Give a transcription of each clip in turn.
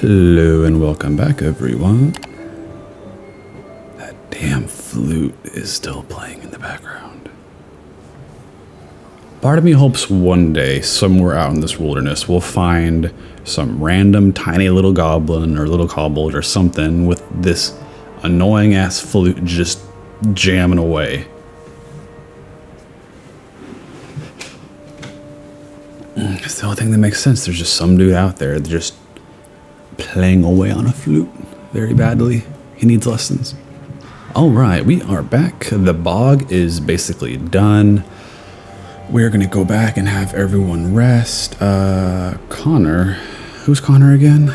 Hello and welcome back, everyone. That damn flute is still playing in the background. Part of me hopes one day, somewhere out in this wilderness, we'll find some random tiny little goblin or little kobold or something with this annoying ass flute just jamming away. It's the only thing that makes sense. There's just some dude out there just playing away on a flute very badly. He needs lessons. All right, we are back. The bog is basically done. We're gonna go back and have everyone rest. Connor. Who's Connor again?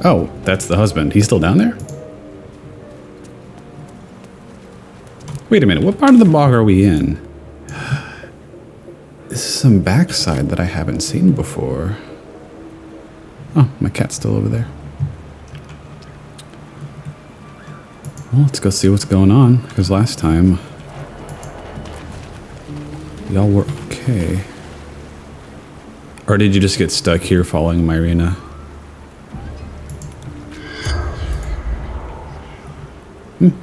Oh, that's the husband. He's still down there? Wait a minute, what part of the bog are we in? This is some backside that I haven't seen before. Oh, my cat's still over there. Well, let's go see what's going on, because last time y'all were okay. Or did you just get stuck here following Myrina?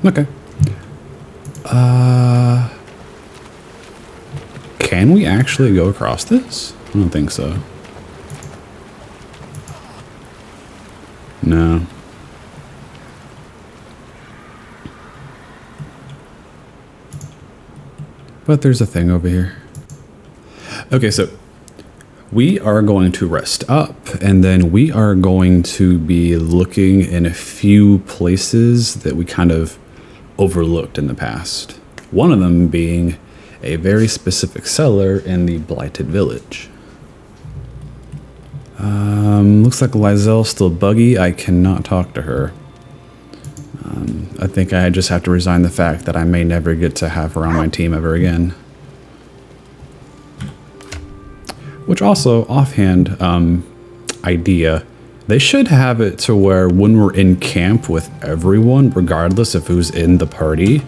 Okay. Can we actually go across this? I don't think so. No. But there's a thing over here. Okay, so we are going to rest up, and then we are going to be looking in a few places that we kind of overlooked in the past. One of them being a very specific cellar in the Blighted Village. Looks like Lae'zel's still buggy. I cannot talk to her. I think I just have to resign the fact that I may never get to have her on my team ever again. Which also, offhand idea, they should have it to where when we're in camp with everyone, regardless of who's in the party,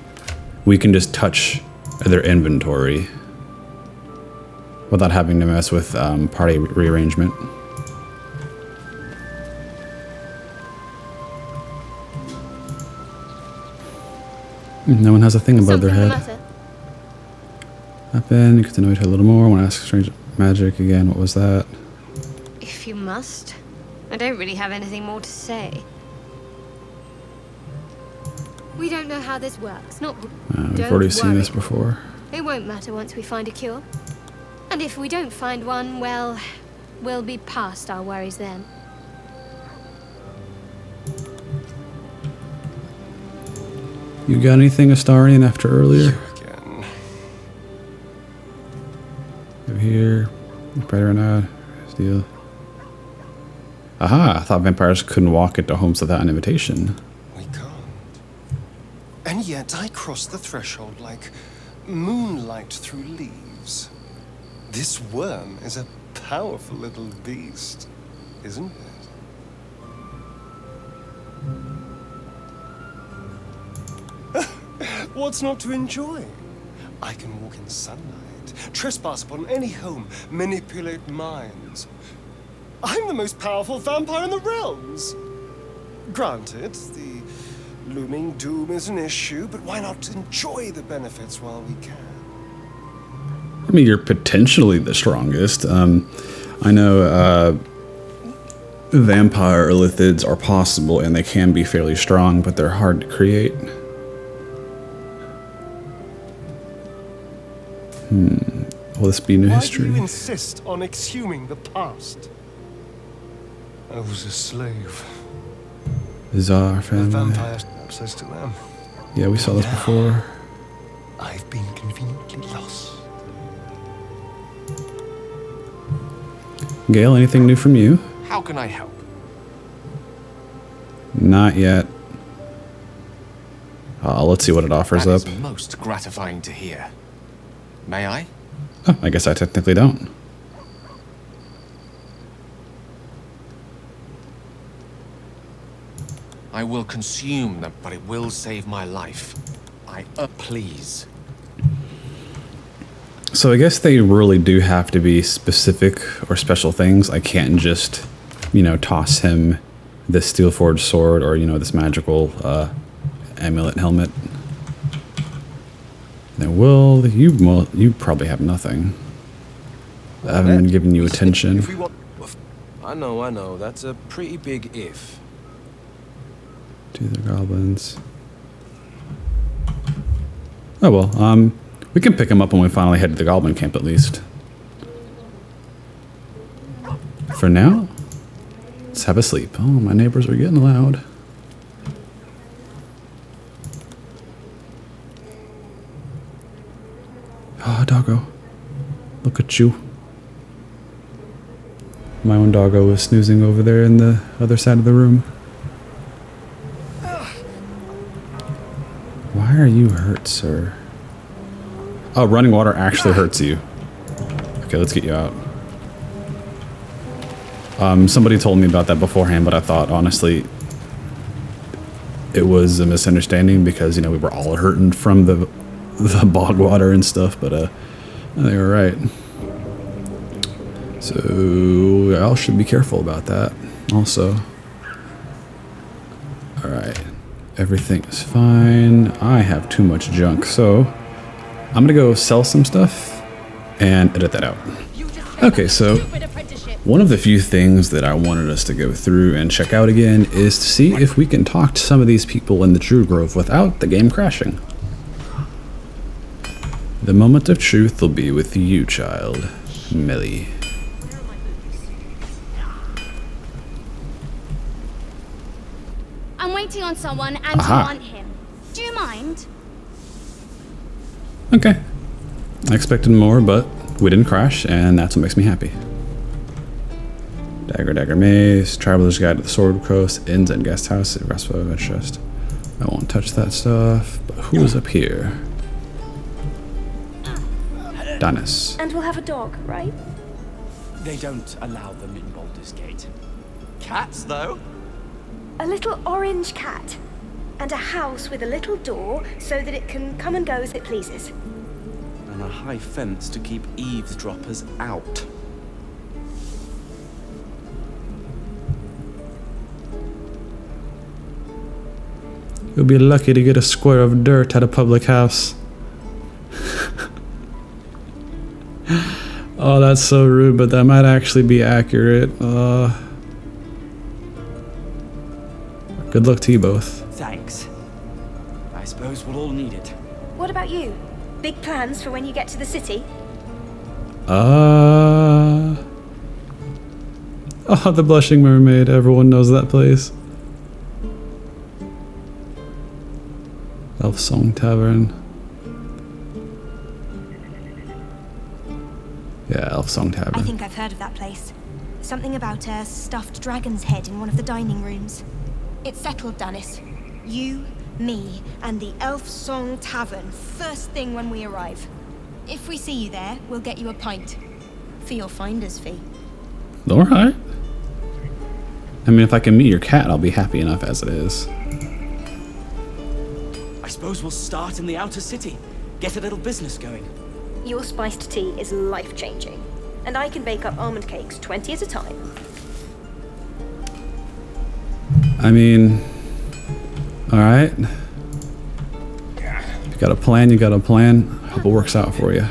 we can just touch their inventory without having to mess with party rearrangement. No one has a thing above their head. Up in, get to know each other a little more. I want to ask strange magic again. What was that? If you must. I don't really have anything more to say. We don't know how this works. We've already seen this before. It won't matter once we find a cure. And if we don't find one, well, we'll be past our worries then. You got anything Astarian after earlier? Again. Over here. Better not. Steal. Aha! I thought vampires couldn't walk into homes without an invitation. We can't. And yet I cross the threshold like moonlight through leaves. This worm is a powerful little beast, isn't it? What's not to enjoy? I can walk in sunlight, trespass upon any home, manipulate minds. I'm the most powerful vampire in the realms. Granted, the looming doom is an issue, but why not enjoy the benefits while we can? I mean, you're potentially the strongest. I know vampire lithids are possible and they can be fairly strong, but they're hard to create. Will this be new history? Why do you insist on exhuming the past? I was a slave. Bizarre A family. vampire, perhaps I still am. Yeah, we saw this before. I've been conveniently lost. Gale, anything new from you? How can I help? Not yet. Let's see what it offers That up. is most gratifying to hear. May I? Oh, I guess I technically don't. I will consume them, but it will save my life. Please. So I guess they really do have to be specific or special things. I can't just, you know, toss him this steel forged sword or, you know, this magical amulet helmet. Then you probably have nothing. I haven't been giving you attention. I know. That's a pretty big if. To the goblins. Oh well, we can pick him up when we finally head to the goblin camp at least. For now, let's have a sleep. Oh, my neighbors are getting loud. Ah, doggo. Look at you. My own doggo was snoozing over there in the other side of the room. Why are you hurt, sir? Oh, running water actually hurts you. Okay, let's get you out. Somebody told me about that beforehand, but I thought, honestly, it was a misunderstanding because, you know, we were all hurting from the bog water and stuff, but they were right. So, y'all should be careful about that also. Alright. Everything is fine. I have too much junk, so I'm gonna go sell some stuff and edit that out. Okay, so one of the few things that I wanted us to go through and check out again is to see if we can talk to some of these people in the True Grove without the game crashing. The moment of truth will be with you, child. Millie. I'm waiting on someone and Aha. you want him. Do you mind? Okay. I expected more, but we didn't crash, and that's what makes me happy. Dagger Maze, Traveler's Guide to the Sword Coast, Inns and Guest House, Rest of Chest. I won't touch that stuff, but who is up here? Danis. And we'll have a dog, right? They don't allow them in Baldur's Gate. Cats, though? A little orange cat. And a house with a little door so that it can come and go as it pleases. And a high fence to keep eavesdroppers out. You'll be lucky to get a square of dirt at a public house. Oh, that's so rude, but that might actually be accurate. Good luck to you both. Thanks. I suppose we'll all need it. What about you? Big plans for when you get to the city? Oh, the Blushing Mermaid. Everyone knows that place. Elf Song Tavern. Yeah, Elf Song Tavern. I think I've heard of that place. Something about a stuffed dragon's head in one of the dining rooms. It's settled, Danis. You, me, and the Elf Song Tavern first thing when we arrive. If we see you there, we'll get you a pint. For your finder's fee. Alright. I mean, if I can meet your cat, I'll be happy enough as it is. I suppose we'll start in the outer city. Get a little business going. Your spiced tea is life-changing. And I can bake up almond cakes 20 at a time. I mean, alright. If you got a plan, you got a plan. Hope it works out for you.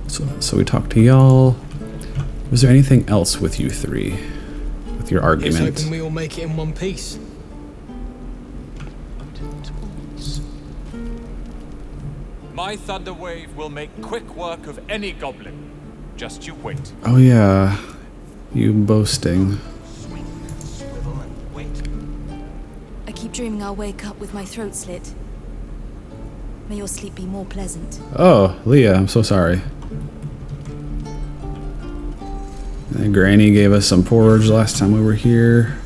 So we talked to y'all. Was there anything else with you three? With your argument? Hoping we all make it in one piece. My thunder wave will make quick work of any goblin. Just you wait. Oh yeah, you boasting. I keep dreaming I'll wake up with my throat slit. May your sleep be more pleasant. Oh, Leah, I'm so sorry. And Granny gave us some porridge last time we were here.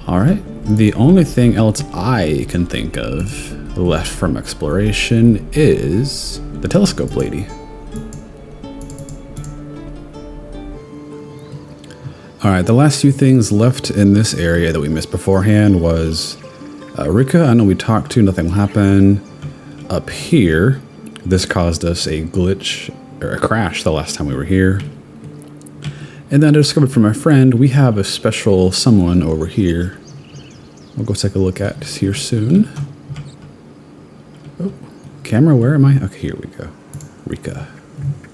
Alright, the only thing else I can think of left from exploration is the telescope lady. Alright, the last few things left in this area that we missed beforehand was Rika, I know we talked to, nothing will happen. Up here, this caused us a glitch, or a crash the last time we were here. And then I discovered from my friend, we have a special someone over here. We'll go take a look at here soon. Oh, camera, where am I? Okay, here we go. Rika.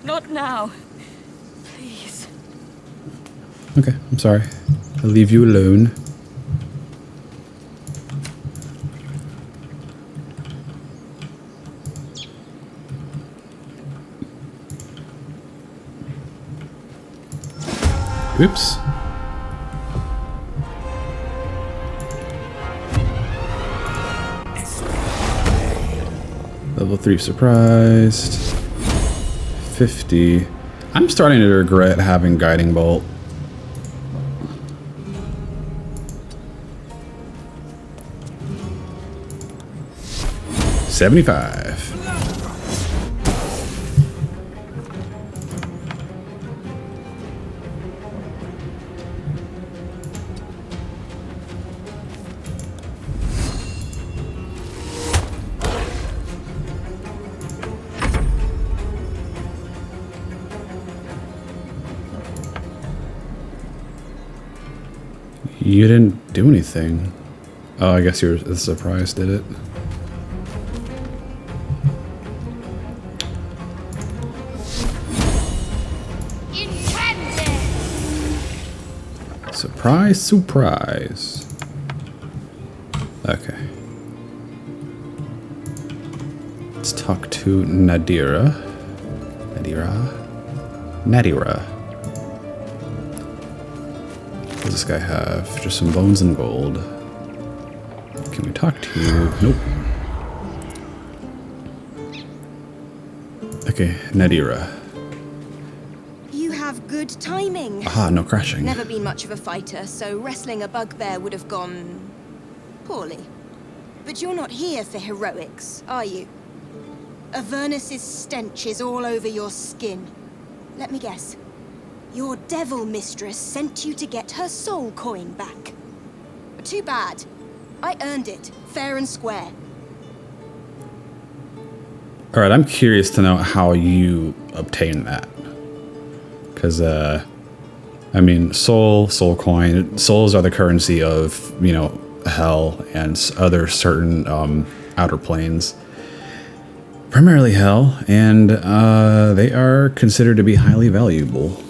Not now. Please. Okay, I'm sorry. I'll leave you alone. Oops. Level 3 surprised. 50. I'm starting to regret having Guiding Bolt. $75. You didn't do anything. Oh, I guess you're surprised, did it? Surprise, surprise. Okay. Let's talk to Nadira. Nadira. What does this guy have? Just some bones and gold. Can we talk to you? Nope. Okay, Nadira. You have good timing. Aha, no crashing. Never been much of a fighter, so wrestling a bugbear would have gone poorly. But you're not here for heroics, are you? Avernus's stench is all over your skin. Let me guess. Your devil mistress sent you to get her soul coin back. Too bad. I earned it, fair and square. Alright, I'm curious to know how you obtain that. Because, I mean, soul coin, souls are the currency of, you know, hell and other certain outer planes. Primarily hell, and they are considered to be highly valuable.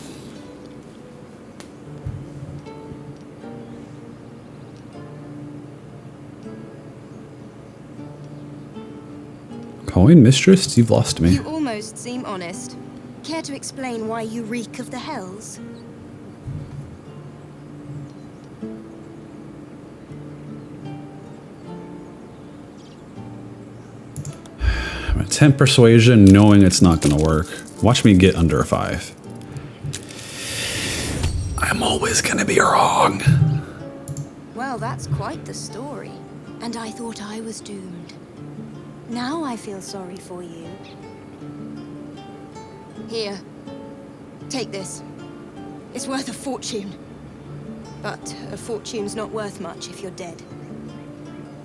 Coin mistress, you've lost me. You almost seem honest. Care to explain why you reek of the hells? I'm a 10 persuasion, knowing it's not going to work. Watch me get under a 5. I'm always going to be wrong. Well, that's quite the story. And I thought I was doomed. Now I feel sorry for you. Here. Take this. It's worth a fortune. But a fortune's not worth much if you're dead.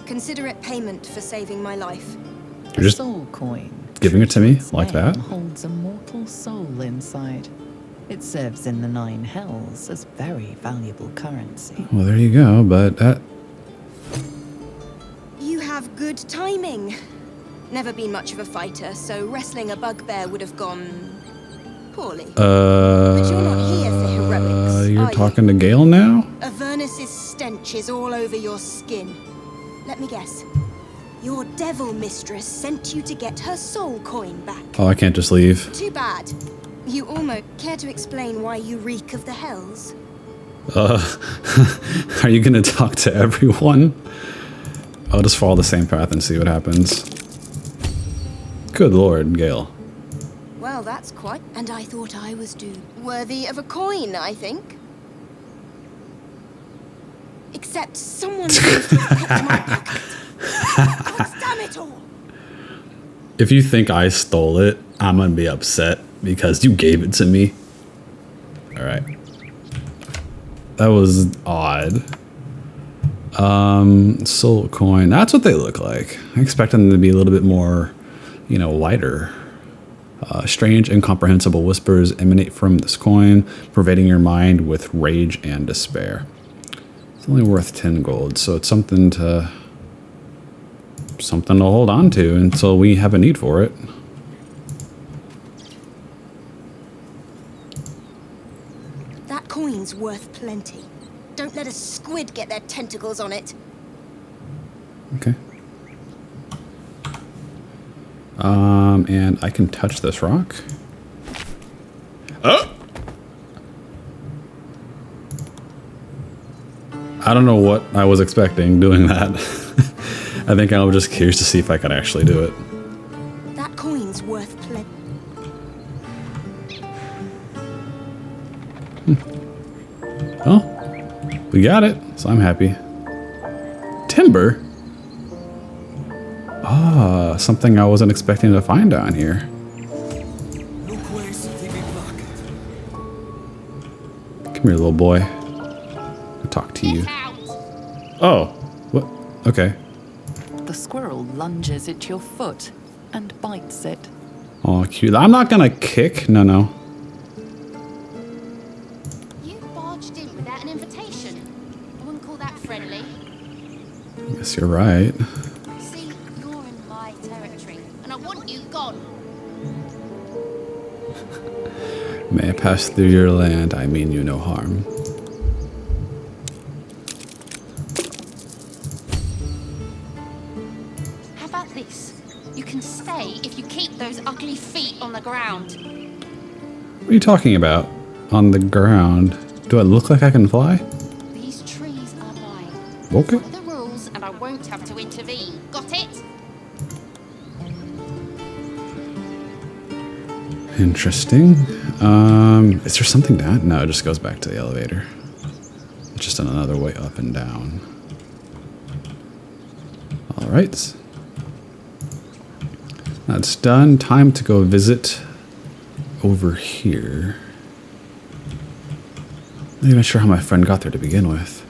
Consider it payment for saving my life. You're just soul coin. giving it to me like that? Holds a mortal soul inside. It serves in the 9 hells as very valuable currency. Well, there you go, but that... You have good timing. Never been much of a fighter, so wrestling a bugbear would have gone poorly. But you're not here for heroics, you're are talking to Gale now? Avernus's stench is all over your skin. Let me guess. Your devil mistress sent you to get her soul coin back. Oh, I can't just leave. Too bad. You almost care to explain why you reek of the hells? Are you gonna talk to everyone? I'll just follow the same path and see what happens. Good lord, Gale. Well, that's quite... And I thought I was doomed. Worthy of a coin, I think. Except someone seems to have picked my pocket. God damn it all! If you think I stole it, I'm gonna be upset because you gave it to me. Alright. That was odd. Soul coin. That's what they look like. I expect them to be a little bit more, you know, lighter. Strange, incomprehensible whispers emanate from this coin, pervading your mind with rage and despair. It's only worth 10 gold, so it's something to hold on to until we have a need for it. That coin's worth plenty. Don't let a squid get their tentacles on it. Okay. And I can touch this rock. Oh! I don't know what I was expecting doing that. I think I was just curious to see if I could actually do it. That coin's worth plenty. Oh, we got it, so I'm happy. Timber? Ah, something I wasn't expecting to find down here. Come here, little boy. I'll talk to you. Oh, what? Okay. The squirrel lunges at your foot and bites it. Oh, cute. I'm not gonna kick. No. You barged in without an invitation. I wouldn't call that friendly. I guess you're right. See, you're in my territory, and I want you gone. May I pass through your land, I mean you no harm. How about this? You can stay if you keep those ugly feet on the ground. What are you talking about? On the ground? Do I look like I can fly? These trees are mine. Okay. Follow the rules, and I won't have to intervene. Got it? Interesting. Is there something down? No, it just goes back to the elevator. It's just another way up and down. All right. That's done. Time to go over here. Not even sure how my friend got there to begin with.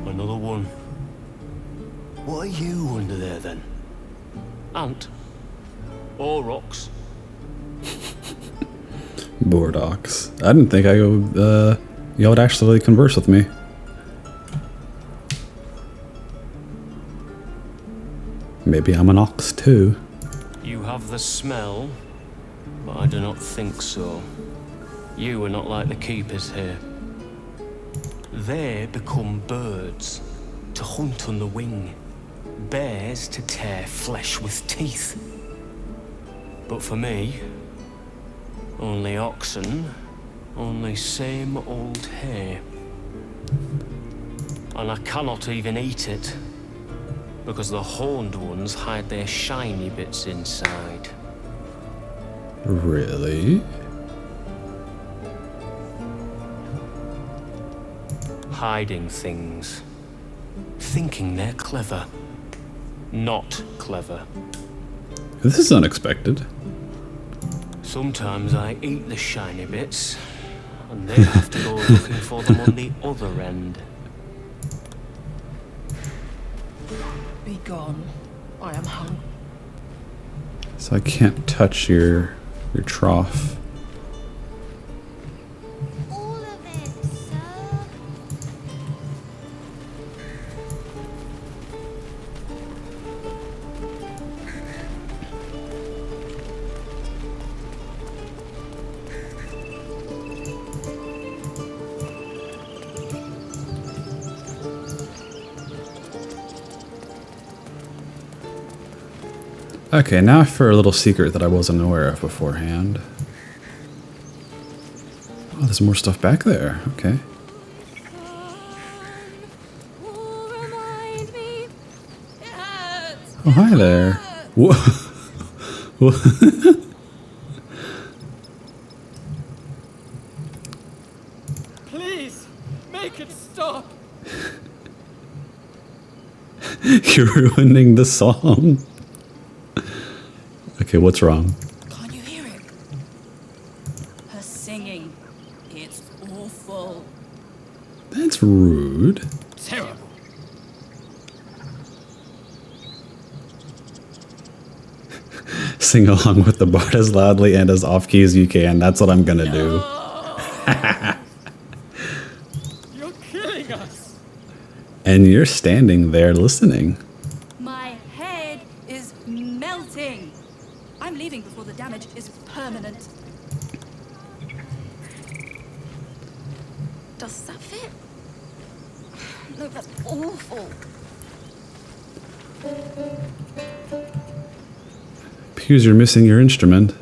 Another one. What are you under there then? Ant? Or rocks? Bordox. I didn't think y'all would actually converse with me. Maybe I'm an ox too. You have the smell, but I do not think so. You are not like the keepers here. They become birds, to hunt on the wing. Bears to tear flesh with teeth. But for me, only oxen, only same old hay. And I cannot even eat it, because the horned ones hide their shiny bits inside. Really? Hiding things. Thinking they're clever. Not clever. This is unexpected. Sometimes I eat the shiny bits, and they have to go looking for them on the other end. Be gone. I am hungry. So I can't touch your trough. All of it, sir. Okay, now for a little secret that I wasn't aware of beforehand. Oh, there's more stuff back there. Okay. Oh, hi there. Whoa. Please, make it stop. You're ruining the song. Okay, what's wrong? Can't you hear it? Her singing. It's awful. rude. Terrible. Sing along with the bard as loudly and as off-key as you can. That's what I'm gonna do. You're killing us. And you're standing there listening. My head is melting. I'm leaving before the damage is permanent. Does that fit? No, that's awful. Because you're missing your instrument.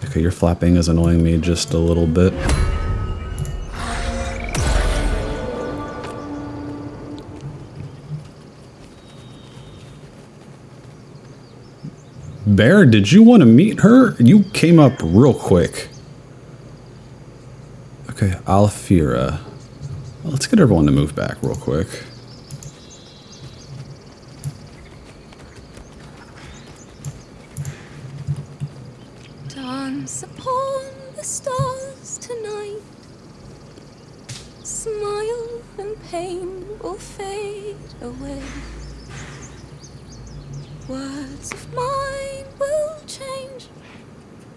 Okay, your flapping is annoying me just a little bit. Bear, did you want to meet her? You came up real quick. Okay, Alfira. Well, let's get everyone to move back real quick. Dance upon the stars tonight. Smile and pain will fade away. Words of mine will change.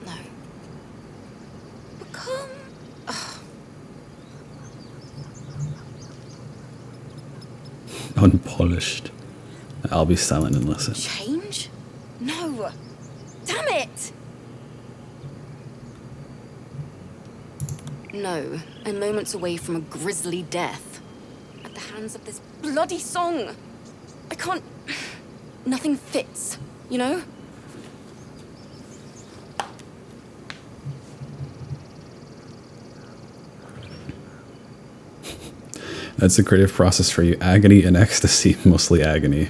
No. Become. Unpolished. I'll be silent and listen. Change? No. Damn it! No. I'm moments away from a grisly death. At the hands of this bloody song. I can't. Nothing fits, you know? That's a creative process for you. Agony and ecstasy, mostly agony.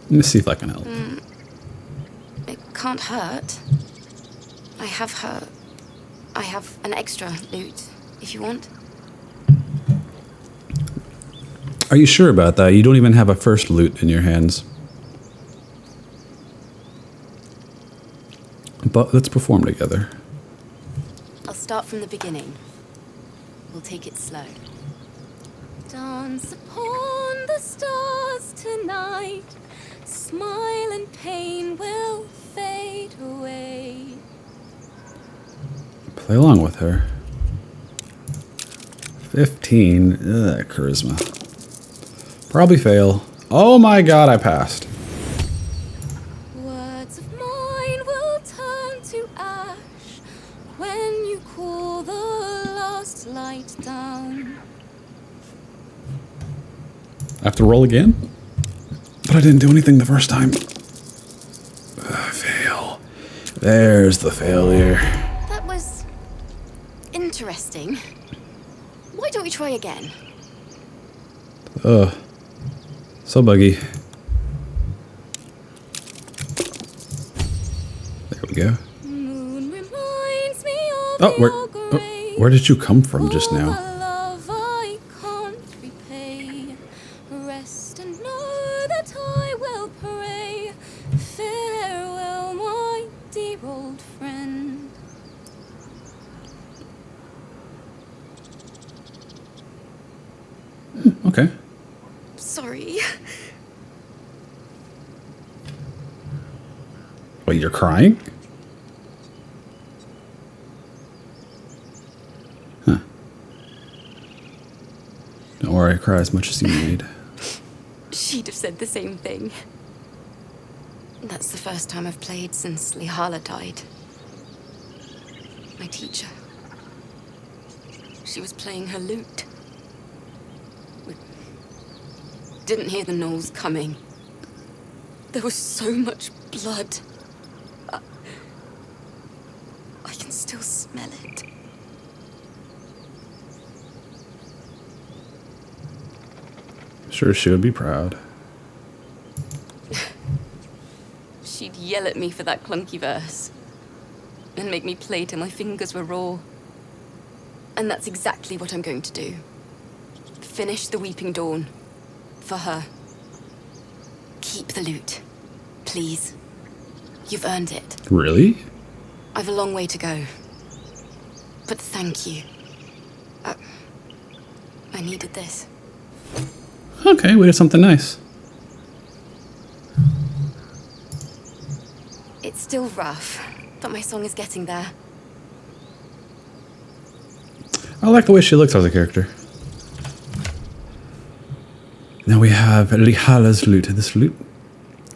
Let me see if I can help. It can't hurt. I have an extra loot, if you want. Are you sure about that? You don't even have a first loot in your hands. But let's perform together. I'll start from the beginning. We'll take it slow. Dance upon the stars tonight. Smile and pain will fade away. Play along with her. 15. Ugh, charisma. Probably fail. Oh my god, I passed. Words of mine will turn to ash when you call the last light down. I have to roll again? But I didn't do anything the first time. Fail. There's the failure. That was interesting. Why don't we try again? Ugh. So buggy. There we go. Moon reminds me of Oh, where did you come from just now? love I can't repay. Rest and know that I will pray. Farewell, my dear old friend. Okay. Sorry. Wait, you're crying? Huh. Don't worry, I cry as much as you need. She'd have said the same thing. That's the first time I've played since Lihala died. My teacher. She was playing her lute. We didn't hear the gnolls coming. There was so much blood. I can still smell it. Sure, she would be proud. She'd yell at me for that clunky verse. And make me play till my fingers were raw. And that's exactly what I'm going to do. Finish the Weeping Dawn. For her. Keep Keep the loot. Please. You've earned it. Really? I've a long way to go. But thank you. I needed this. Okay, we did something nice. It's still rough, but my song is getting there. I like the way she looks as a character. Now we have Liala's lute. This lute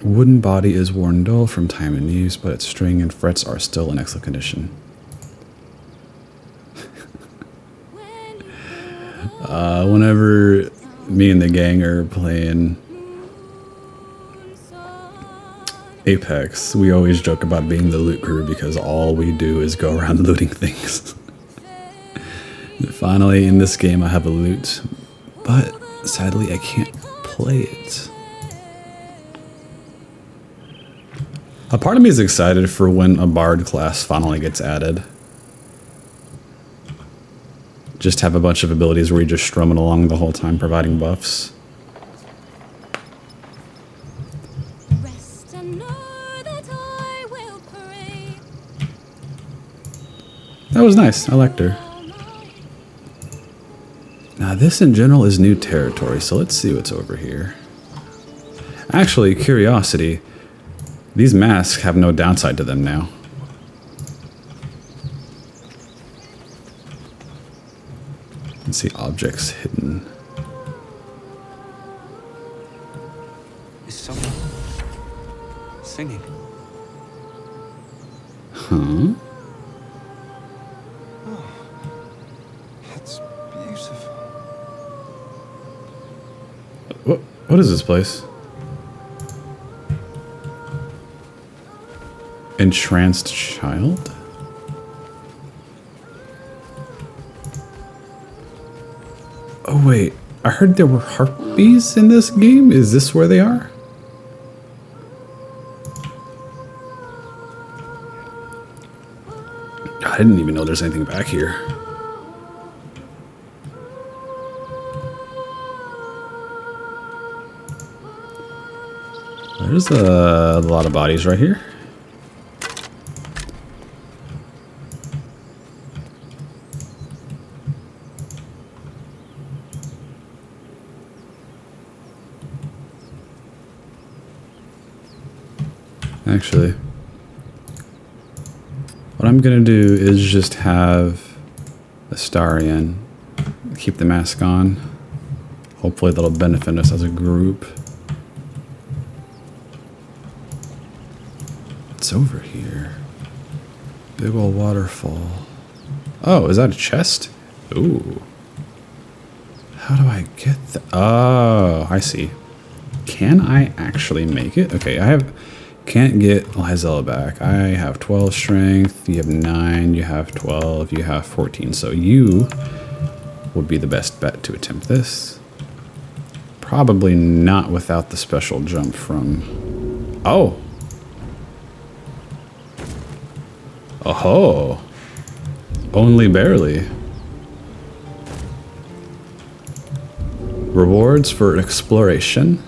wooden body is worn dull from time and use, but its string and frets are still in excellent condition. Whenever me and the gang are playing Apex, we always joke about being the loot crew because all we do is go around looting things. Finally, in this game, I have a loot, but sadly, I can't play it. A part of me is excited for when a bard class finally gets added. Just have a bunch of abilities where you just strum it along the whole time, providing buffs. Rest and know that I will pray. That was nice. I liked her. Now this in general is new territory, so let's see what's over here. Actually, curiosity. These masks have no downside to them now. You can see objects hidden. Is someone singing? Huh? It's beautiful. What is this place? Entranced child? Oh wait, I heard there were harpies in this game? Is this where they are? I didn't even know there's anything back here. There's a lot of bodies right here. Actually, what I'm gonna do is just have Astarion keep the mask on. Hopefully that'll benefit us as a group. What's over here? Big old waterfall. Oh, is that a chest? Ooh. How do I get the... Oh, I see. Can I actually make it? Okay, can't get Lae'zel back. I have 12 strength, you have 9, you have 12, you have 14. So you would be the best bet to attempt this. Probably not without the special jump from... Oh! Oh-ho! Only barely. Rewards for exploration.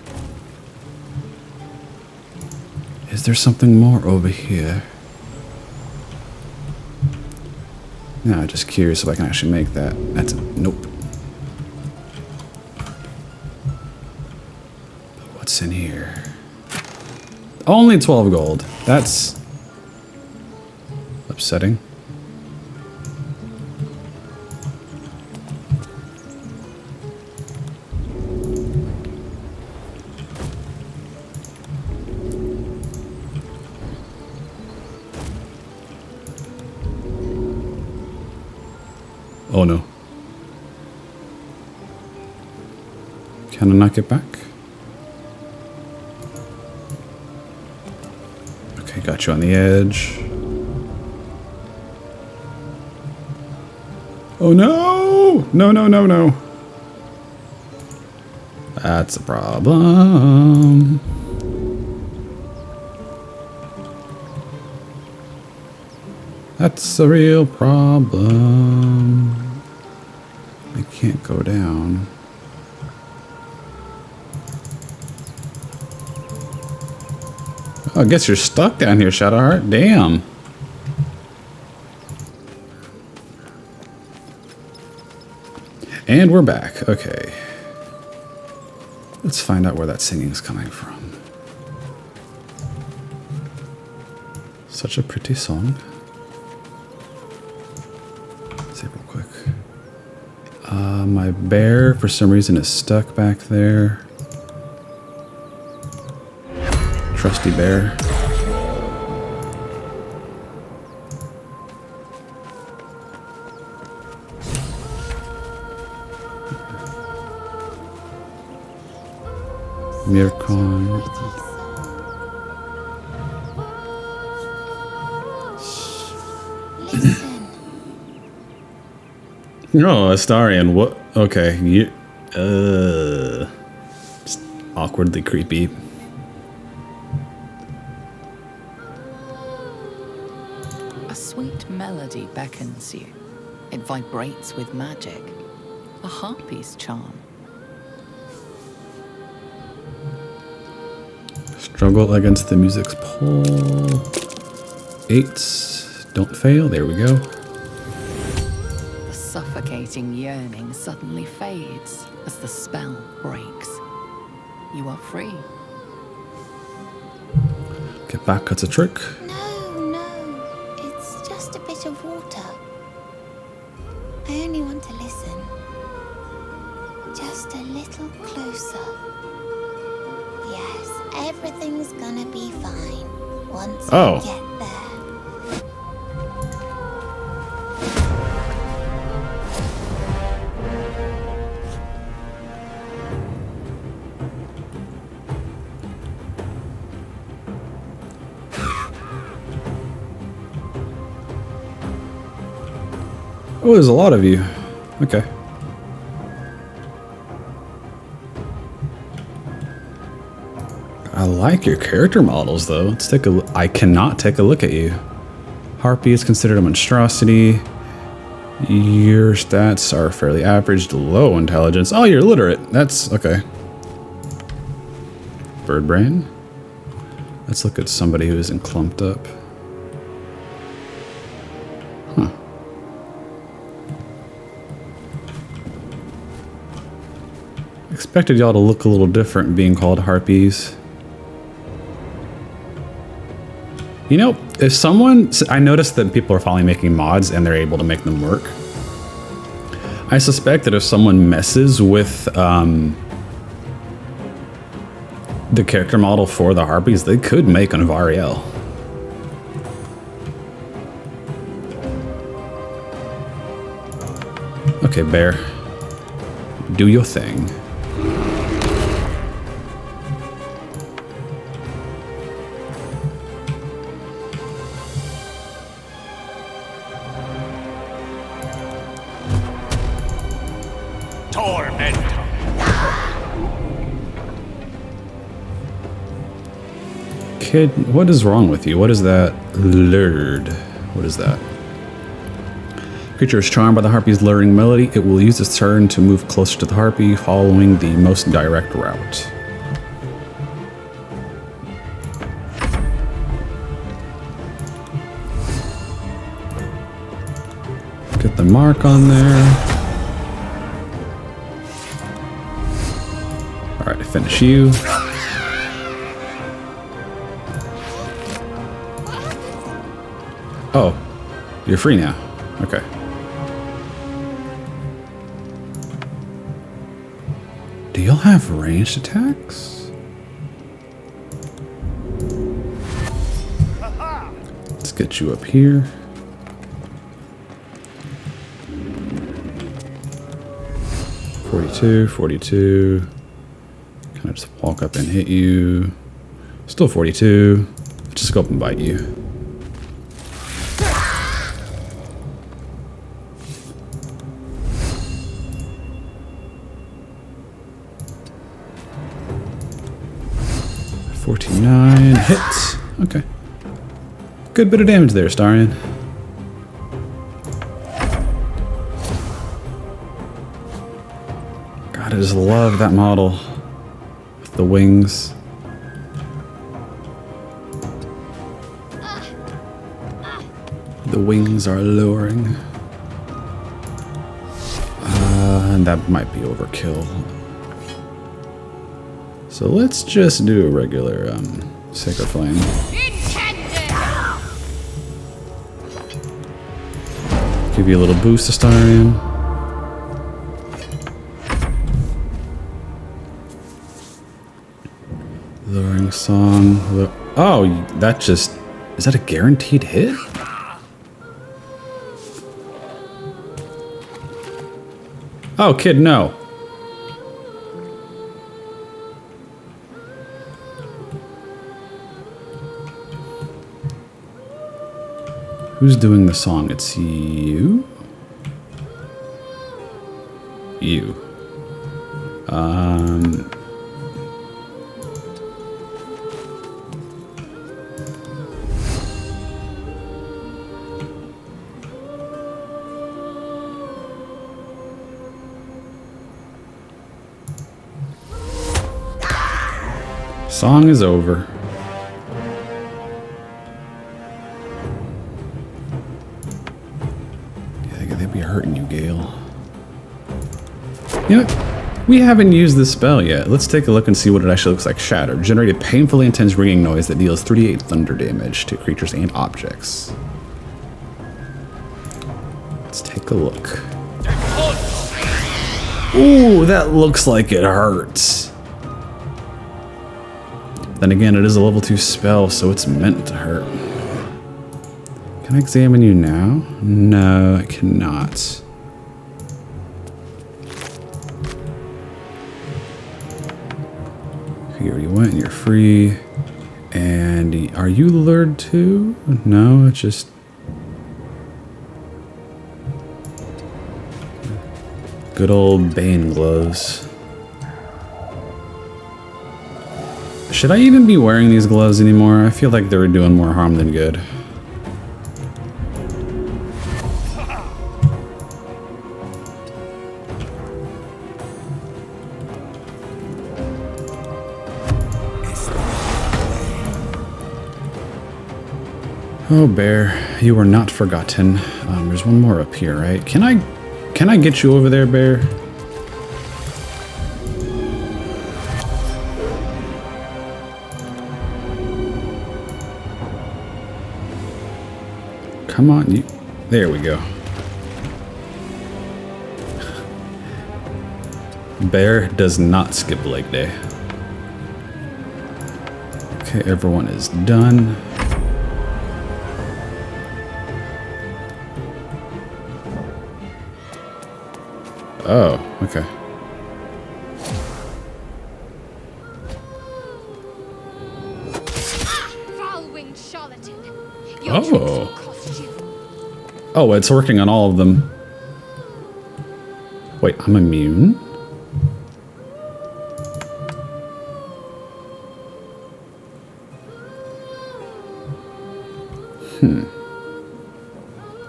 Is there something more over here? No, just curious if I can actually make that. That's nope. What's in here? Only 12 gold. That's upsetting. Oh no. Can I not get back? Okay, got you on the edge. Oh no! No, no, no, no. That's a problem. That's a real problem. I can't go down. Oh, I guess you're stuck down here, Shadowheart. Damn. And we're back. Okay. Let's find out where that singing is coming from. Such a pretty song. Let's see real quick. My bear, for some reason, is stuck back there. Trusty bear. Mirkon. Listen. No, Astarion, what? Okay, you. Just awkwardly creepy. A sweet melody beckons you. It vibrates with magic. A harpy's charm. Struggle against the music's pull. 8s. Don't fail. There we go. The suffocating yearning suddenly fades as the spell breaks. You are free. Get back, that's a trick. No, it's just a bit of water. I only want to listen. Just a little closer. Yes, everything's gonna be fine once I get there. Oh, there's a lot of you. Okay. I like your character models, though. Let's take a look. I cannot take a look at you. Harpy is considered a monstrosity. Your stats are fairly average to low intelligence. Oh, you're literate. That's okay. Bird brain. Let's look at somebody who isn't clumped up. Huh. Expected y'all to look a little different being called harpies. You know, if someone... I noticed that people are finally making mods and they're able to make them work. I suspect that if someone messes with the character model for the harpies, they could make an Variel. Okay, bear. Do your thing. Kid, what is wrong with you? What is that? Lured. What is that? Creature is charmed by the harpy's luring melody. It will use its turn to move closer to the harpy, following the most direct route. Get the mark on there. Alright, I finish you. Oh, you're free now. Okay. Do y'all have ranged attacks? Let's get you up here. .42, 42. Can I just walk up and hit you? Still 42. Let's just go up and bite you. .49 hits. Okay. Good bit of damage there, Astarion. God, I just love that model with the wings. The wings are lowering. That might be overkill. So let's just do a regular Sacred Flame. Give you a little boost to Starion. Luring Song. Oh, that just... Is that a guaranteed hit? Oh, kid, no. Who's doing the song? It's you? You. Song is over. Yeah, they'd be hurting you, Gale. You know, we haven't used this spell yet. Let's take a look and see what it actually looks like. Shatter. Generate a painfully intense ringing noise that deals 3d8 thunder damage to creatures and objects. Let's take a look. Ooh, that looks like it hurts. Then again, it is a level 2 spell, so it's meant to hurt. Can I examine you now? No, I cannot. Here you went, you're free. And are you lured too? No, it's just... Good old Bane gloves. Should I even be wearing these gloves anymore? I feel like they're doing more harm than good. Oh, Bear, you were not forgotten. There's one more up here, right? Can I get you over there, Bear? Come on, you. There we go. Bear does not skip leg day. Okay, everyone is done. Oh, okay. Foul-winged charlatan. Oh. Oh, it's working on all of them. Wait, I'm immune?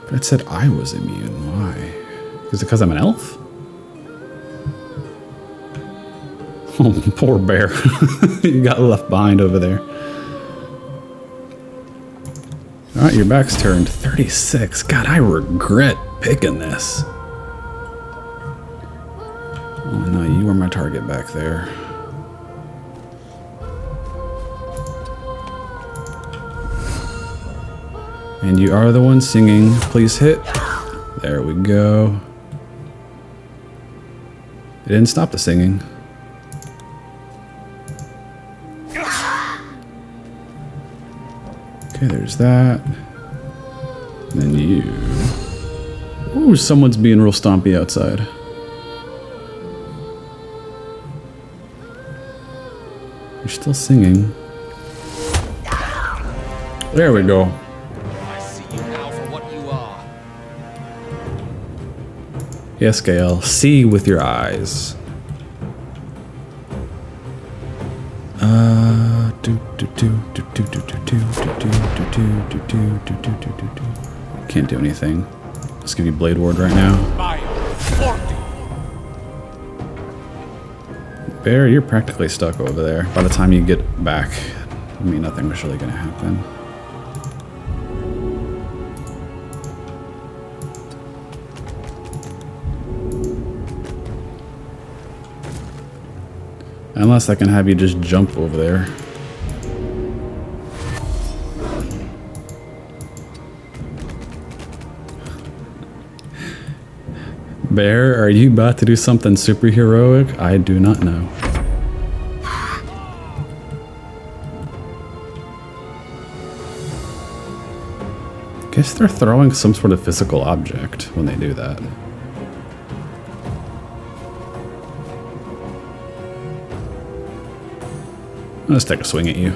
But it said I was immune. Why? Is it because I'm an elf? Oh, poor Bear. You got left behind over there. Alright, your back's turned. 36. God, I regret picking this. Oh no, you were my target back there. And you are the one singing. Please hit. There we go. It didn't stop the singing. Okay, there's that. And then you. Ooh, someone's being real stompy outside. You're still singing. There we go. I see you now for what you are. Yes, Gale. See with your eyes. Can't do anything. Let's give you Blade Ward right now. Bear, you're practically stuck over there. By the time you get back, I mean, nothing was really gonna happen. Unless I can have you just jump over there. Bear, are you about to do something super heroic? I do not know. Guess they're throwing some sort of physical object when they do that. Let's take a swing at you.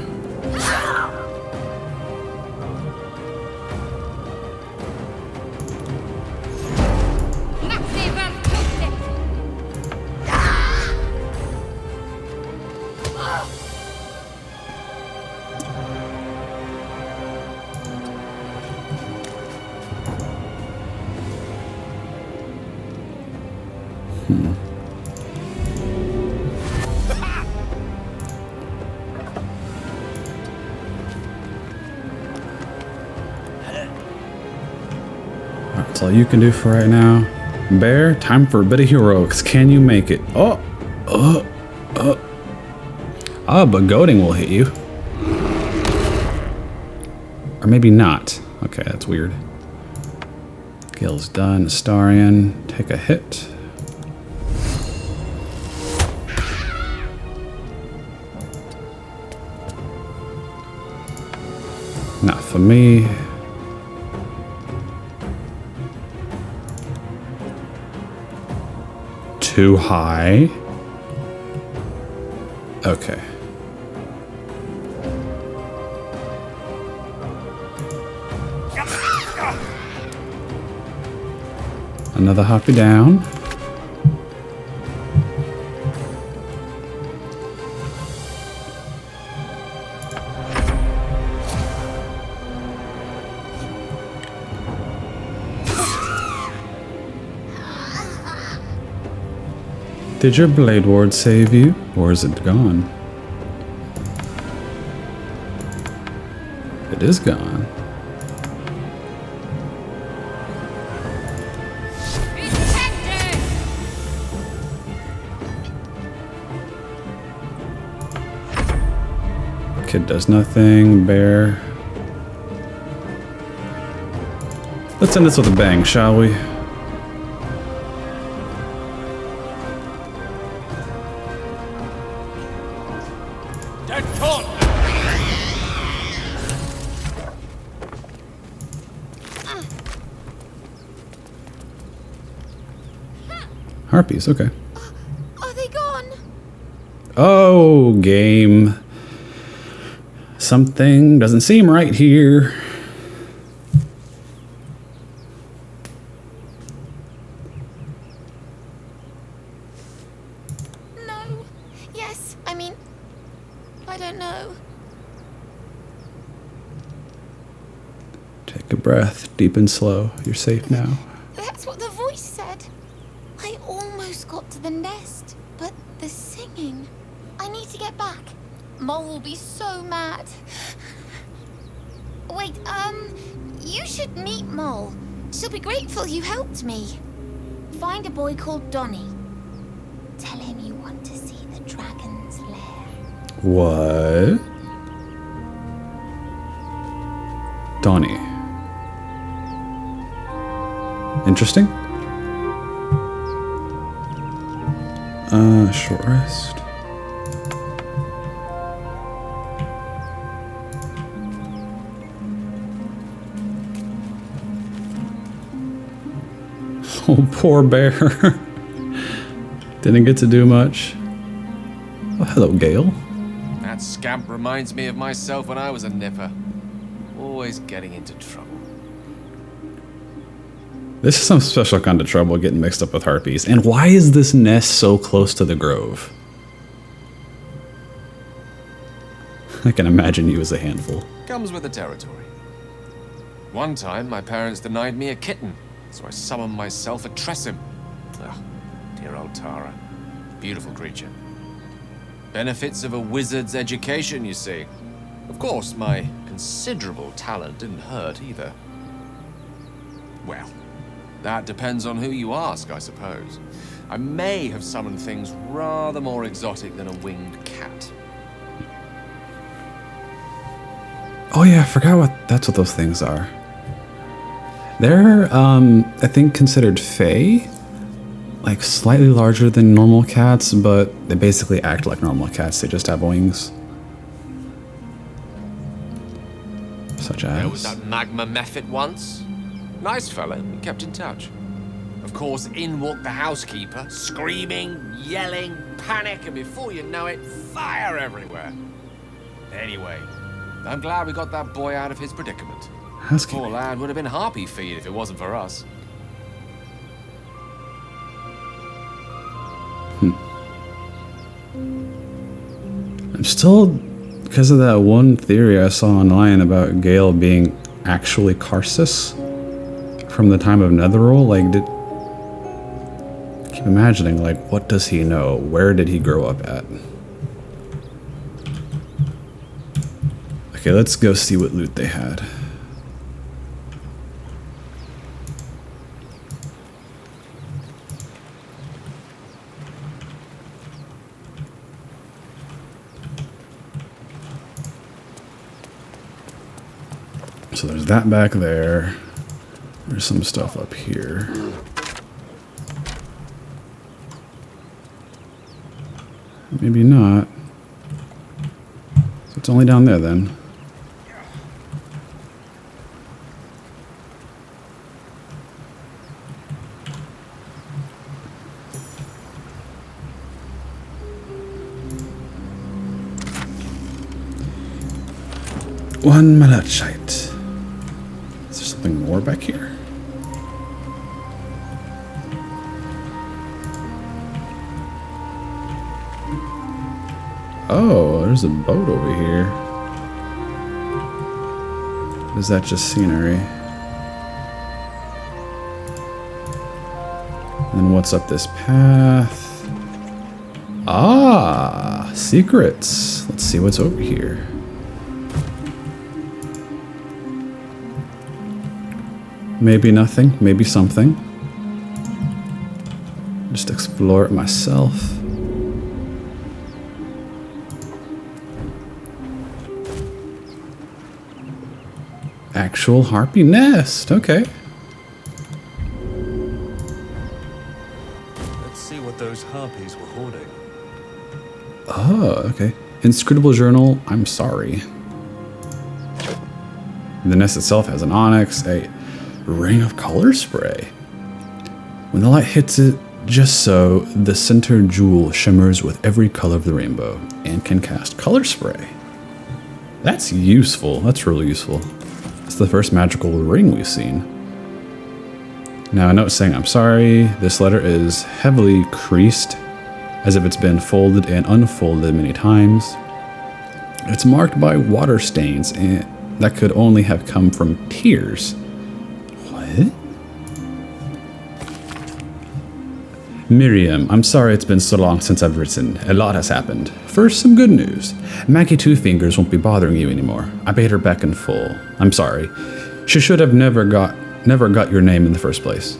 That's all you can do for right now. Bear, time for a bit of heroics. Can you make it? But goading will hit you. Or maybe not. Okay, that's weird. Gil's done. Astarion, take a hit. Not for me. Too high. Okay. Another hoppy down. Did your blade ward save you, or is it gone? It is gone. Kid does nothing. Bear. Let's end this with a bang, shall we? Harpies, okay. Are they gone? Oh, game. Something doesn't seem right here. No. Yes, I mean, I don't know. Take a breath, deep and slow. You're safe now. That's what the voice said. I almost got to the nest, but the singing. I need to get back. Mole will be so mad. Wait, you should meet Mole. She'll be grateful you helped me. Find a boy called Donny. Tell him you want to see the dragon's lair. What? Donny. Interesting. Short rest. Oh, poor bear. Didn't get to do much. Oh, hello, Gale. That scamp reminds me of myself when I was a nipper. Always getting into trouble. This is some special kind of trouble getting mixed up with harpies. And why is this nest so close to the grove? I can imagine you as a handful. Comes with the territory. One time, my parents denied me a kitten, so I summoned myself a Tressim. Ah, dear old Tara. Beautiful creature. Benefits of a wizard's education, you see. Of course, my considerable talent didn't hurt either. Well, that depends on who you ask, I suppose. I may have summoned things rather more exotic than a winged cat. Oh yeah, I forgot that's what those things are. They're, I think considered fae. Like slightly larger than normal cats, but they basically act like normal cats. They just have wings. Such as... There was that magma mephit once. Nice fella, we kept in touch. Of course, in walked the housekeeper, screaming, yelling, panic, and before you know it, fire everywhere. Anyway, I'm glad we got that boy out of his predicament. Poor lad would have been harpy feed if it wasn't for us. I'm still, because of that one theory I saw online about Gale being actually Karsus from the time of Netheril, like, keep imagining, like, what does he know? Where did he grow up at? Okay, let's go see what loot they had. So there's that back there. There's some stuff up here. Maybe not. So it's only down there then. One malachite. Is there something more back here? Oh, there's a boat over here. Is that just scenery? And then what's up this path? Ah, secrets. Let's see what's over here. Maybe nothing, maybe something. Just explore it myself. Actual harpy nest, okay. Let's see what those harpies were hoarding. Oh, okay. Inscrutable journal, I'm sorry. The nest itself has an onyx, a ring of color spray. When the light hits it just so, the center jewel shimmers with every color of the rainbow and can cast color spray. That's useful. That's really useful. It's the first magical ring we've seen. Now, a note saying I'm sorry. This letter is heavily creased, as if it's been folded and unfolded many times. It's marked by water stains, and that could only have come from tears. What? Miriam, I'm sorry it's been so long since I've written. A lot has happened. First, some good news. Maggie Two Fingers won't be bothering you anymore. I paid her back in full. I'm sorry. She should have never got your name in the first place.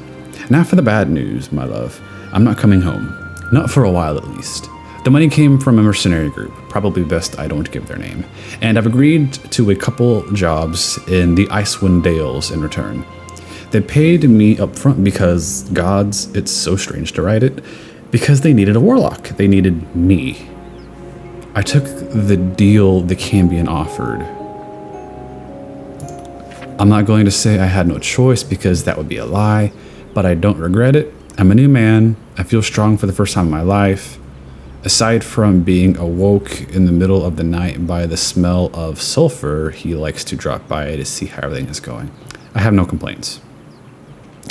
Now for the bad news, my love. I'm not coming home. Not for a while at least. The money came from a mercenary group. Probably best I don't give their name. And I've agreed to a couple jobs in the Icewind Dales in return. They paid me up front because, gods, it's so strange to write it, because they needed a warlock. They needed me. I took the deal the Cambion offered. I'm not going to say I had no choice because that would be a lie, but I don't regret it. I'm a new man. I feel strong for the first time in my life. Aside from being awoke in the middle of the night by the smell of sulfur, he likes to drop by to see how everything is going. I have no complaints.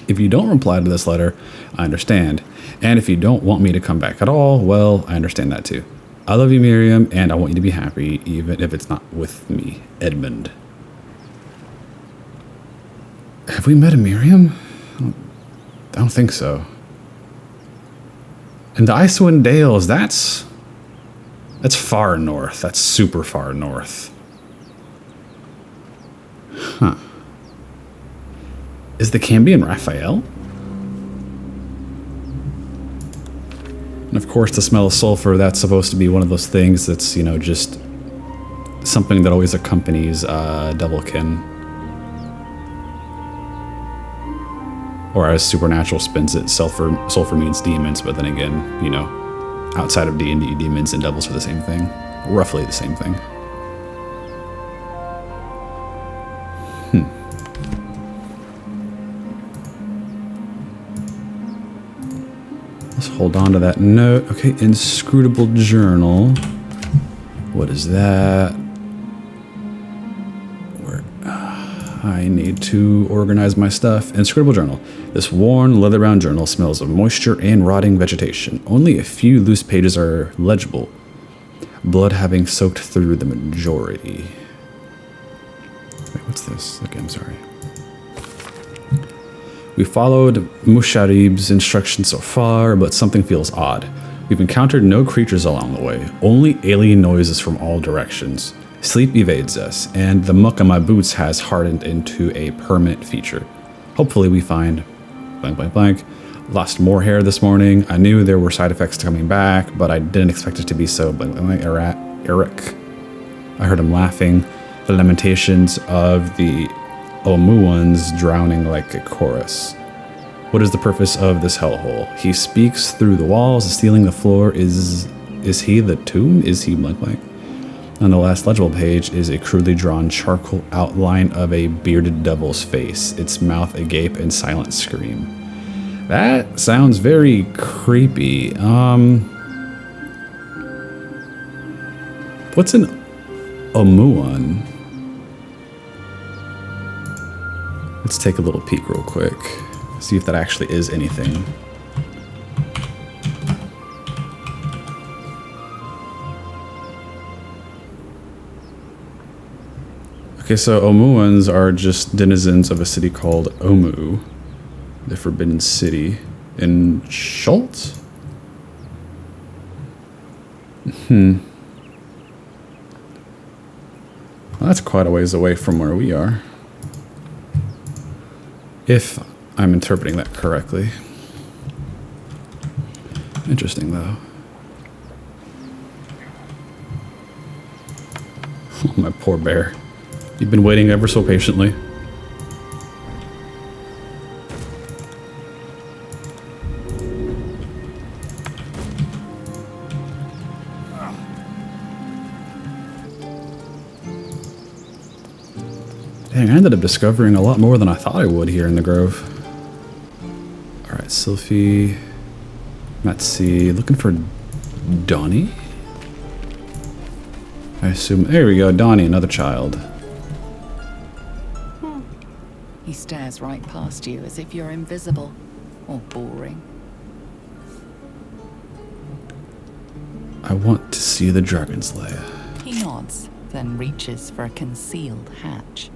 If you don't reply to this letter, I understand. And if you don't want me to come back at all, well, I understand that too. I love you, Miriam, and I want you to be happy, even if it's not with me, Edmund. Have we met a Miriam? I don't think so. And the Icewind Dales, that's far north. That's super far north. Huh. Is the Cambion Raphael? And of course, the smell of sulfur, that's supposed to be one of those things that's, you know, just something that always accompanies Devilkin. Or as Supernatural spins it, sulfur means demons, but then again, you know, outside of D&D, demons and devils are the same thing. Roughly the same thing. Let's hold on to that note. Okay, inscrutable journal. What is that? Where? I need to organize my stuff. Inscrutable journal. This worn, leather-bound journal smells of moisture and rotting vegetation. Only a few loose pages are legible, blood having soaked through the majority. Wait, what's this? Okay, I'm sorry. We followed Musharib's instructions so far, but something feels odd. We've encountered no creatures along the way, only alien noises from all directions. Sleep evades us, and the muck on my boots has hardened into a permanent feature. Hopefully we find blank blank blank. Lost more hair this morning. I knew there were side effects coming back, but I didn't expect it to be so blank blank blank. Eric. I heard him laughing. The lamentations of the Omuans drowning like a chorus. What is the purpose of this hellhole? He speaks through the walls, the ceiling, the floor. Is he the tomb? Is he blank blank? On the last legible page is a crudely drawn charcoal outline of a bearded devil's face, its mouth agape in silent scream. That sounds very creepy. What's an Omuan? Let's take a little peek real quick. See if that actually is anything. Okay, so Omuans are just denizens of a city called Omu, the Forbidden City, in Schultz? Well, that's quite a ways away from where we are. If I'm interpreting that correctly. Interesting, though. Oh, my poor bear. You've been waiting ever so patiently. Dang, I ended up discovering a lot more than I thought I would here in the Grove. Alright, Sylphie. Let's see. Looking for Donnie? I assume. There we go, Donnie, another child. He stares right past you as if you're invisible or boring. I want to see the dragon's lair. He nods, then reaches for a concealed hatch.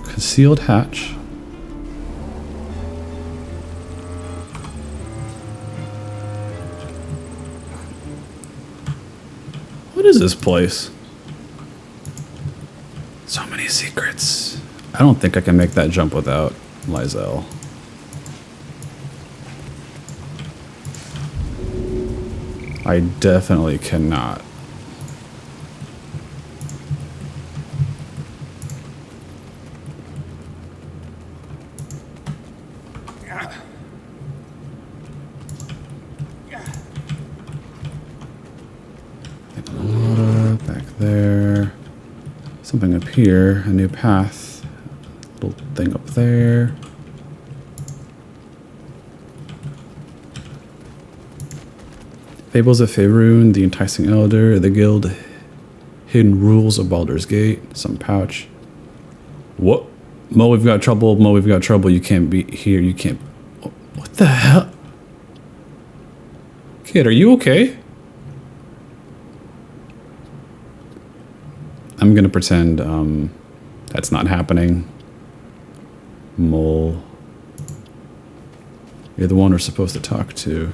Concealed hatch. What is this place? So many secrets. I don't think I can make that jump without Lae'zel. I definitely cannot. Back there. Something up here. A new path. Little thing up there. Fables of Faerun, the Enticing Elder, the Guild, Hidden Rules of Baldur's Gate, some pouch. What? Mo, we've got trouble. Mo, we've got trouble. You can't be here. You can't. What the hell? Kid, are you okay? I'm gonna pretend that's not happening. Mole. You're the one we're supposed to talk to.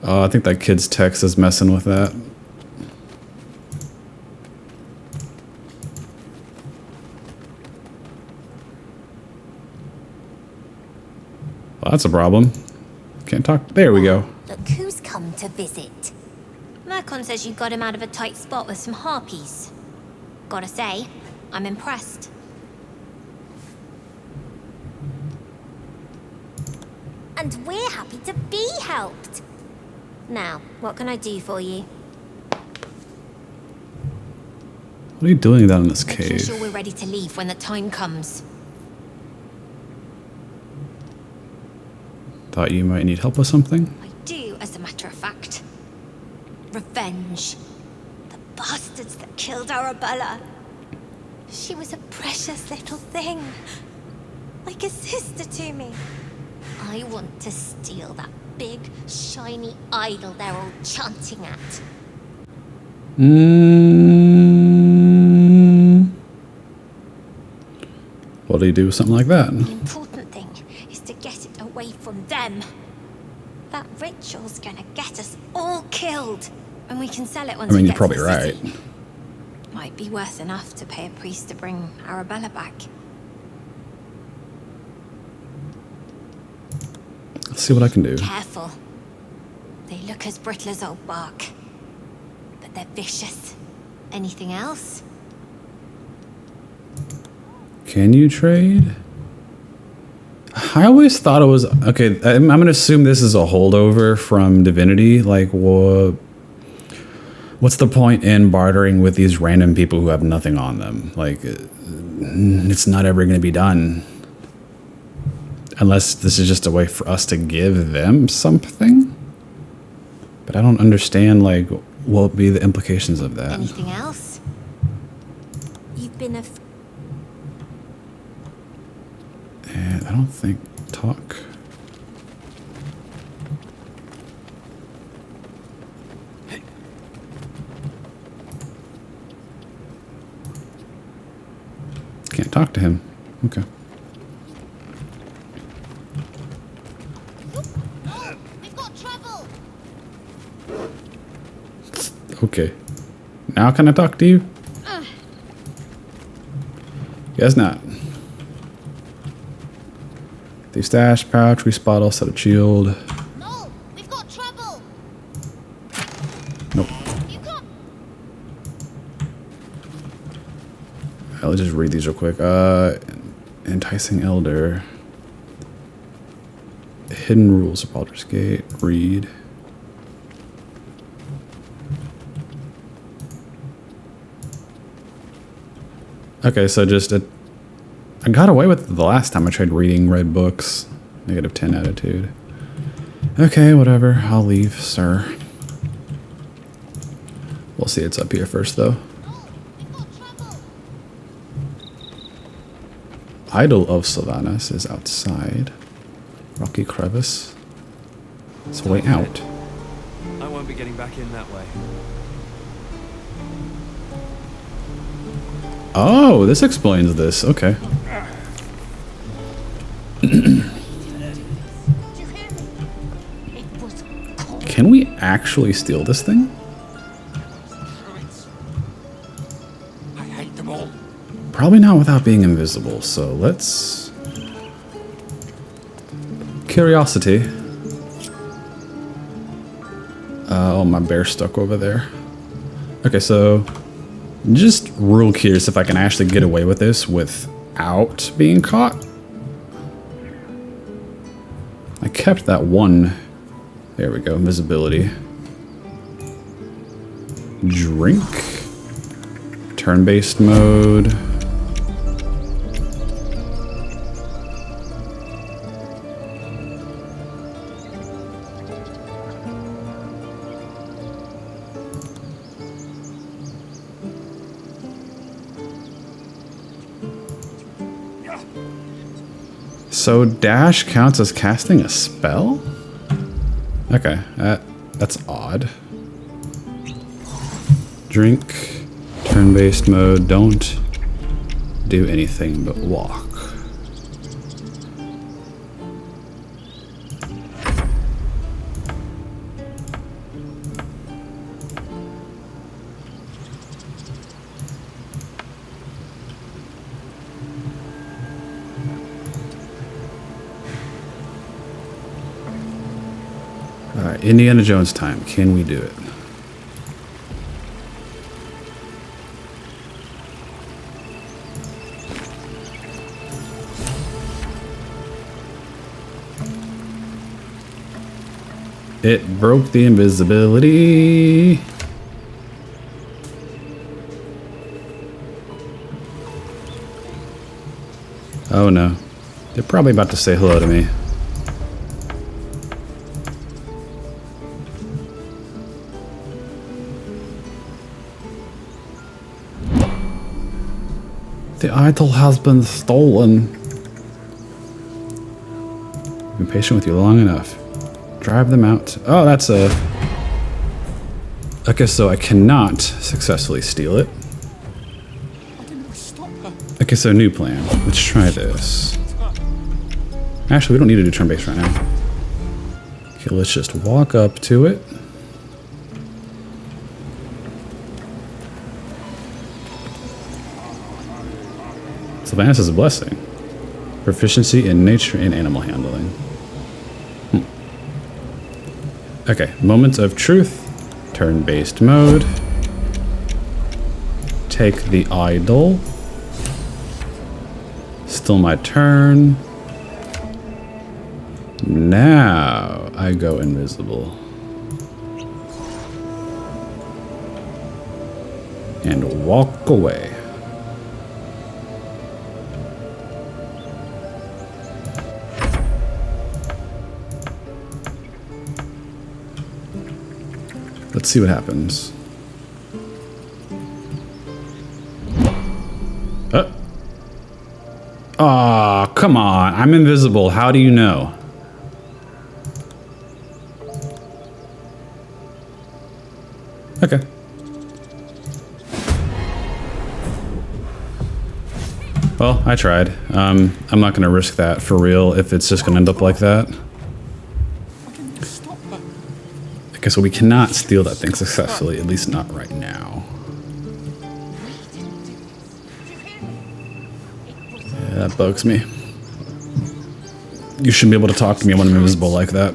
Oh, I think that kid's text is messing with that. Well, that's a problem. Can't talk. There we go. Look who's come to visit. Mercon says you got him out of a tight spot with some harpies. Gotta say, I'm impressed. And we're happy to be helped. Now, what can I do for you? What are you doing down in this Making cave? sure we're ready to leave when the time comes. Thought you might need help with something? I do, as a matter of fact. Revenge. The bastards that killed Arabella. She was a precious little thing. Like a sister to me. I want to steal that big, shiny idol they're all chanting at. What do you do with something like that? The important thing is to get it away from them. That ritual's gonna get us all killed. And we can sell it once I mean, we you're get probably to the right. city. Might be worth enough to pay a priest to bring Arabella back. Let's see what I can do. Careful. They look as brittle as old bark. But they're vicious. Anything else? Can you trade? I always thought it was... Okay, I'm going to assume this is a holdover from Divinity. Like, what's the point in bartering with these random people who have nothing on them? Like, it's not ever going to be done. Unless this is just a way for us to give them something? But I don't understand, like, what would be the implications of that? Anything else? You've been a... And I don't think... Talk. Can't talk to him. Okay. We've got trouble. Okay. Now can I talk to you? Guess not. The stash, pouch, respottle, set of shield. No, we've got trouble. Nope. You got... Let's just read these real quick. Enticing Elder. Hidden Rules of Baldur's Gate. Read. Okay, so just I got away with it the last time I tried read books. -10 attitude. Okay, whatever. I'll leave, sir. We'll see it's up here first, though. Idol of Sylvanas is outside. Rocky crevice. It's a way out. I won't be getting back in that way. Oh, this explains this. Okay. Can we actually steal this thing? I hate them all. Probably not without being invisible, so let's... Curiosity. Oh, my bear's stuck over there. Okay, so... Just real curious if I can actually get away with this without being caught. I kept that one. There we go, invisibility. Drink. Turn-based mode. So dash counts as casting a spell? Okay, that's odd. Drink, turn-based mode, don't do anything but walk. Alright, Indiana Jones time. Can we do it? It broke the invisibility. Oh no. They're probably about to say hello to me. The idol has been stolen. I've been patient with you long enough. Drive them out. Oh, that's a... Okay, so I cannot successfully steal it. Okay, so new plan. Let's try this. Actually, we don't need to do turn-based right now. Okay, let's just walk up to it. Sylvanas is a blessing. Proficiency in nature and animal handling. Okay, moments of truth. Turn-based mode. Take the idol. Still my turn. Now I go invisible. And walk away. Let's see what happens. Oh, come on. I'm invisible. How do you know? Okay. Well, I tried. I'm not going to risk that for real if it's just going to end up like that. Okay, so we cannot steal that thing successfully, at least not right now. Yeah, that bugs me. You shouldn't be able to talk to me when I'm invisible like that.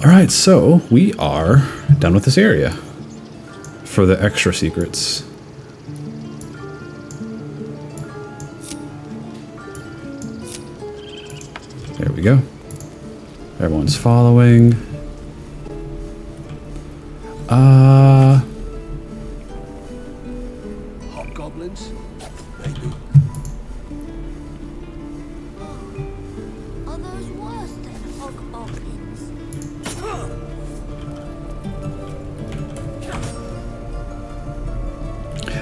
Alright, so we are done with this area for the extra secrets. There we go. Everyone's following. Hobgoblins? Maybe. Are those worse than hobgoblins?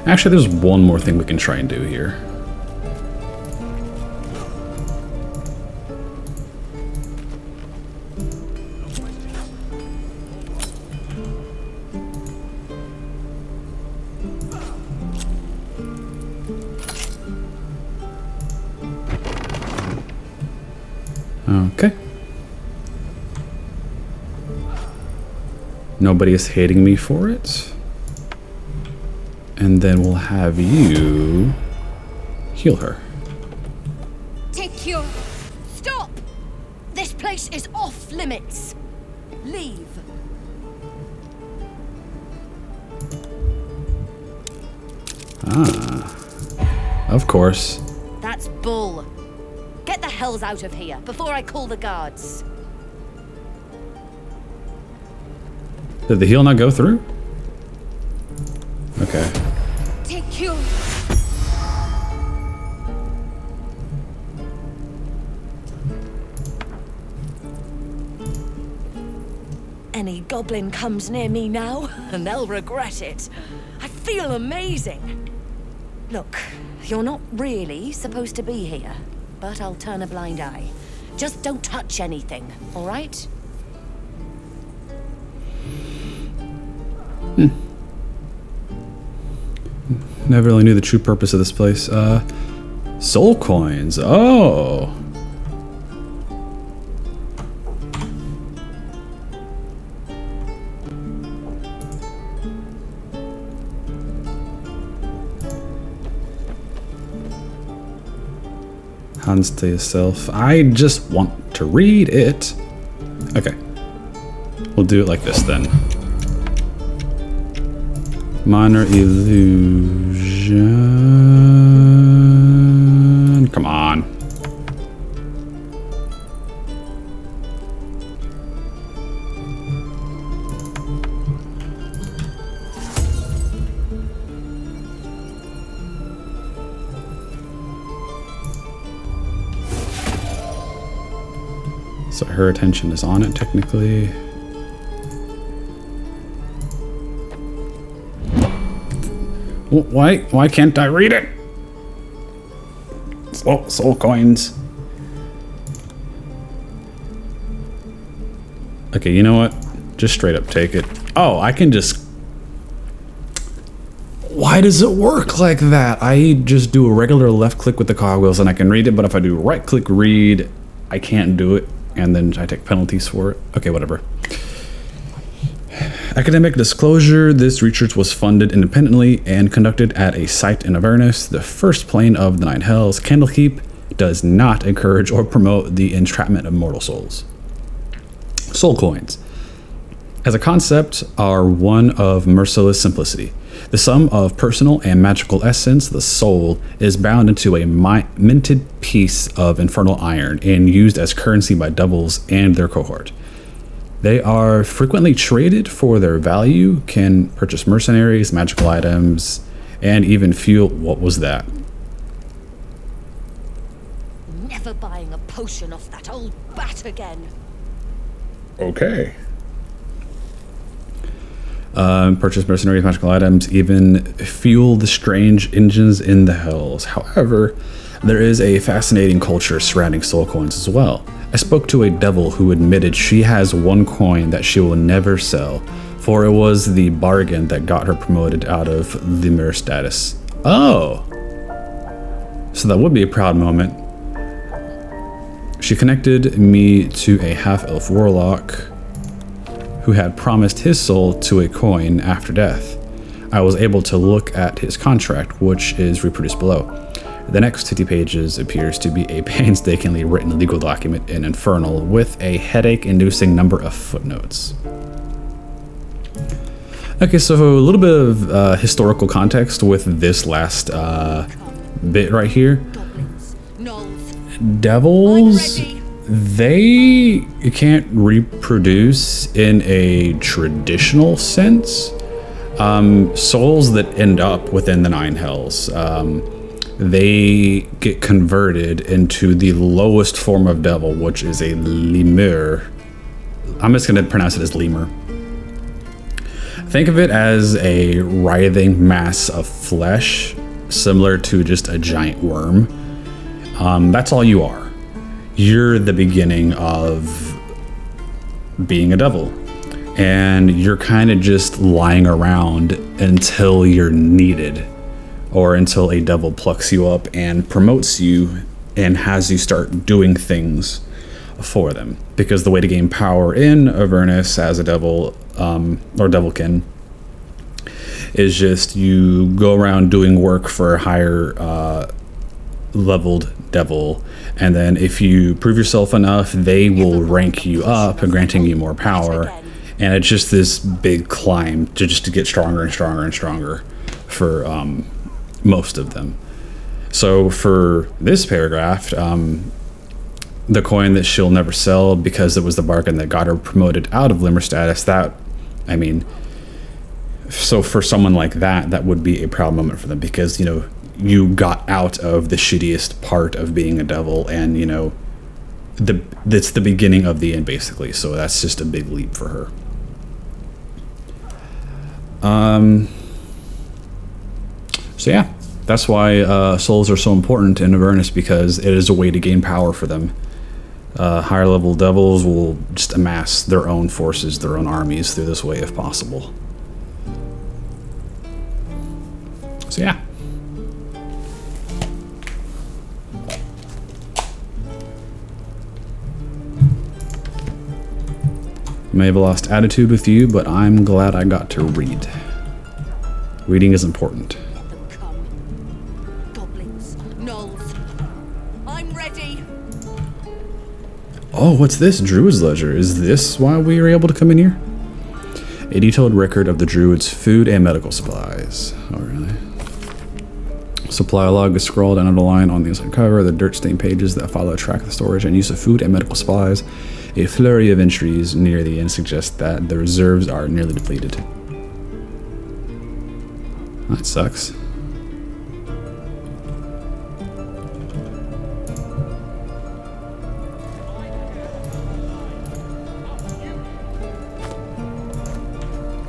Actually, there's one more thing we can try and do here. Okay. Nobody is hating me for it. And then we'll have you heal her. Take your... Stop! This place is off limits. Leave. Ah. Of course. That's bull. Get the hells out of here before I call the guards. Did the heal not go through? Okay. Take you. Any goblin comes near me now, and they'll regret it. I feel amazing. Look, you're not really supposed to be here, but I'll turn a blind eye. Just don't touch anything, all right? Never really knew the true purpose of this place. Soul coins. Oh. Hands to yourself. I just want to read it. Okay. We'll do it like this then. Minor illusion. Come on. So her attention is on it technically. Why can't I read it? Soul coins. Okay, you know what? Just straight up take it. Oh, I can just... Why does it work like that? I just do a regular left click with the cogwheels and I can read it, but if I do right click read, I can't do it, and then I take penalties for it. Okay, whatever. Academic disclosure, this research was funded independently and conducted at a site in Avernus, the first plane of the Nine Hells. Candlekeep does not encourage or promote the entrapment of mortal souls. Soul coins, as a concept, are one of merciless simplicity. The sum of personal and magical essence, the soul, is bound into a minted piece of infernal iron and used as currency by devils and their cohort. They are frequently traded for their value, can purchase mercenaries, magical items, and even fuel. What was that? Never buying a potion off that old bat again. Okay. Purchase mercenaries, magical items, even fuel the strange engines in the hells. However, there is a fascinating culture surrounding soul coins as well. I spoke to a devil who admitted she has one coin that she will never sell, for it was the bargain that got her promoted out of Lemur status. Oh! So that would be a proud moment. She connected me to a half-elf warlock who had promised his soul to a coin after death. I was able to look at his contract, which is reproduced below. The next 50 pages appears to be a painstakingly written legal document in Infernal with a headache-inducing number of footnotes. Okay, so a little bit of historical context with this last bit right here. Devils, they can't reproduce in a traditional sense. Souls that end up within the Nine Hells, they get converted into the lowest form of devil, which is a lemur. I'm just going to pronounce it as lemur. Think of it as a writhing mass of flesh, similar to just a giant worm. That's all you are. You're the beginning of being a devil. And you're kind of just lying around until you're needed, or until a devil plucks you up and promotes you and has you start doing things for them. Because the way to gain power in Avernus as a devil, or devilkin, is just you go around doing work for a higher leveled devil, and then if you prove yourself enough, they will rank you up, granting you more power. And it's just this big climb to get stronger and stronger and stronger for most of them. So for this paragraph, the coin that she'll never sell because it was the bargain that got her promoted out of limmer status, that, I mean, so for someone like that, that would be a proud moment for them, because, you know, you got out of the shittiest part of being a devil, and, you know, that's the beginning of the end, basically. So that's just a big leap for her. So yeah, that's why souls are so important in Avernus, because it is a way to gain power for them. Higher level devils will just amass their own forces, their own armies through this way if possible. So yeah. May have lost attitude with you, but I'm glad I got to read. Reading is important. Goblins, gnolls. I'm ready. Oh, what's this? Druid's Ledger. Is this why we were able to come in here? A detailed record of the Druid's food and medical supplies. Oh, really? Supply log is scrawled and underlined on the inside cover. The dirt-stained pages that follow track the storage and use of food and medical supplies. A flurry of entries near the end suggests that the reserves are nearly depleted. That sucks.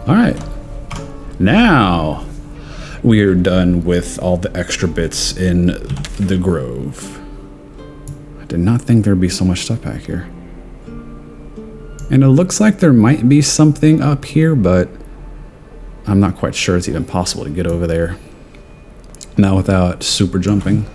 Alright, now we are done with all the extra bits in the grove. I did not think there'd be so much stuff back here. And it looks like there might be something up here, but I'm not quite sure it's even possible to get over there. Not without super jumping.